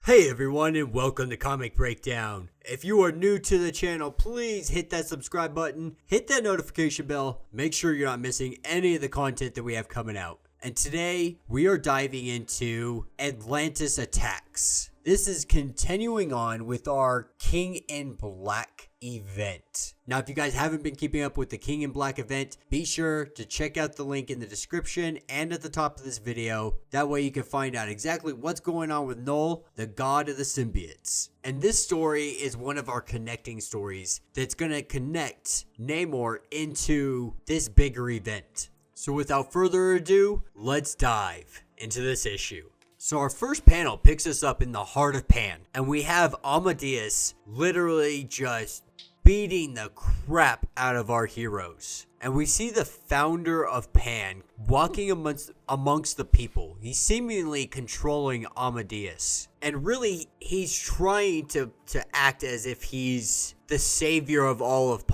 Hey everyone, and welcome to Comic Breakdown. If you are new to the channel, please hit that subscribe button, hit that notification bell, make sure you're not missing any of the content that we have coming out. And today, we are diving into Atlantis Attacks. This is continuing on with our King in Black event. Now, if you guys haven't been keeping up with the King in Black event, be sure to check out the link in the description and at the top of this video. That way you can find out exactly what's going on with Null, the god of the symbiotes. And this story is one of our connecting stories that's going to connect Namor into this bigger event. So without further ado, let's dive into this issue. So our first panel picks us up in the heart of Pan, and we have AMADEUS literally just beating the crap out of our heroes. And we see the founder of Pan walking amongst the people. He's seemingly controlling AMADEUS. And really, he's trying to act as if he's the savior of all of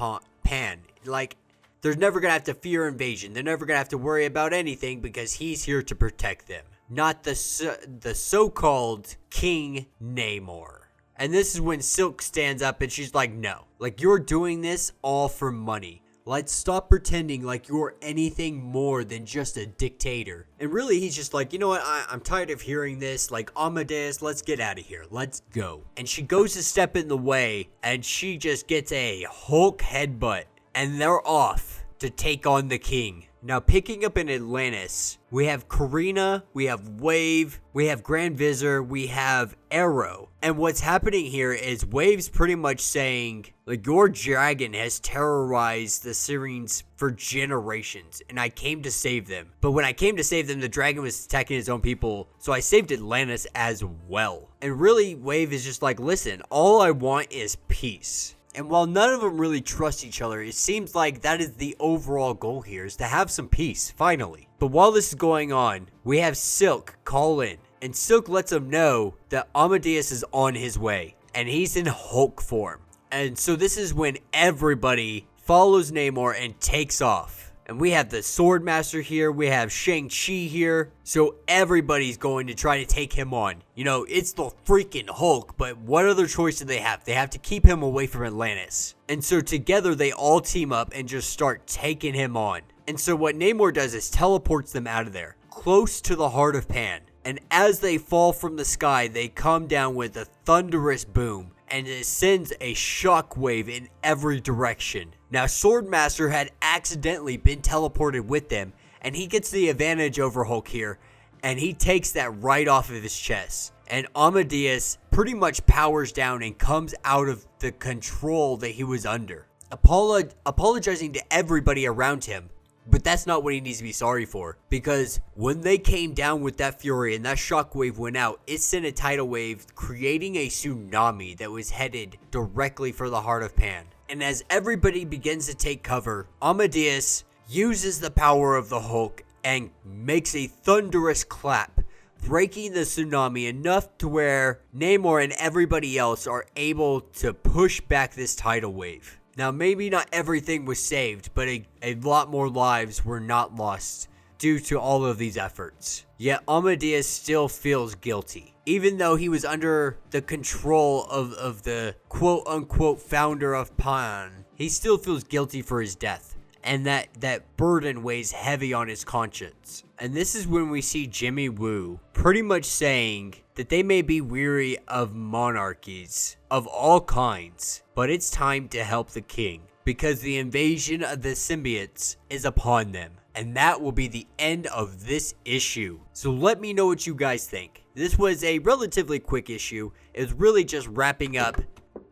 Pan. Like, they're never going to have to fear invasion. They're never going to have to worry about anything because he's here to protect them. Not the so-called King Namor. And this is when Silk stands up and she's like, no. Like, you're doing this all for money. Let's stop pretending like you're anything more than just a dictator. And really, he's just like, you know what? I'm tired of hearing this. Like, AMADEUS, let's get out of here. Let's go. And she goes to step in the way and she just gets a Hulk headbutt. And they're off to take on the king. Now, picking up in Atlantis, we have Karina, we have Wave, we have Grand Vizir, we have Arrow. And what's happening here is Wave's pretty much saying, like, your dragon has terrorized the Sirens for generations, and I came to save them. But when I came to save them, the dragon was attacking his own people, so I saved Atlantis as well. And really, Wave is just like, listen, all I want is peace. And while none of them really trust each other, it seems like that is the overall goal here, is to have some peace, finally. But while this is going on, we have Silk call in. And Silk lets them know that AMADEUS is on his way. And he's in Hulk form. And so this is when everybody follows Namor and takes off. And we have the Swordmaster here, we have Shang-Chi here, so everybody's going to try to take him on. You know, it's the freaking Hulk, but what other choice do they have? They have to keep him away from Atlantis. And so together they all team up and just start taking him on. And so what Namor does is teleports them out of there, close to the heart of Pan. And as they fall from the sky, they come down with a thunderous boom. And it sends a shockwave in every direction. Now, Swordmaster had accidentally been teleported with them, and he gets the advantage over Hulk here, and he takes that right off of his chest. And AMADEUS pretty much powers down and comes out of the control that he was under, apologizing to everybody around him. But that's not what he needs to be sorry for, because when they came down with that fury and that shockwave went out, it sent a tidal wave, creating a tsunami that was headed directly for the heart of Pan. And as everybody begins to take cover, AMADEUS uses the power of the Hulk and makes a thunderous clap, breaking the tsunami enough to where Namor and everybody else are able to push back this tidal wave. Now, maybe not everything was saved, but a lot more lives were not lost due to all of these efforts. Yet AMADEUS still feels guilty. Even though he was under the control of the quote-unquote founder of Pan, he still feels guilty for his death. And that burden weighs heavy on his conscience. And this is when we see Jimmy Woo pretty much saying that they may be weary of monarchies of all kinds, but it's time to help the king, because the invasion of the symbiotes is upon them. And that will be the end of this issue. So let me know what you guys think. This was a relatively quick issue. It's really just wrapping up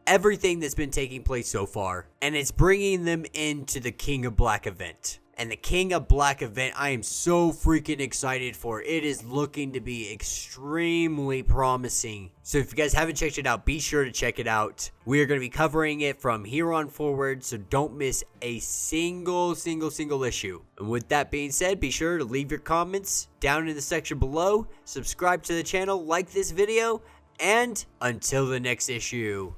everything that's been taking place so far, and it's bringing them into the King of Black event. And the King of Black event, I am so freaking excited for. It is looking to be extremely promising. So if you guys haven't checked it out, be sure to check it out. We are going to be covering it from here on forward, so don't miss a single issue. And with that being said, be sure to leave your comments down in the section below, subscribe to the channel, like this video, and until the next issue,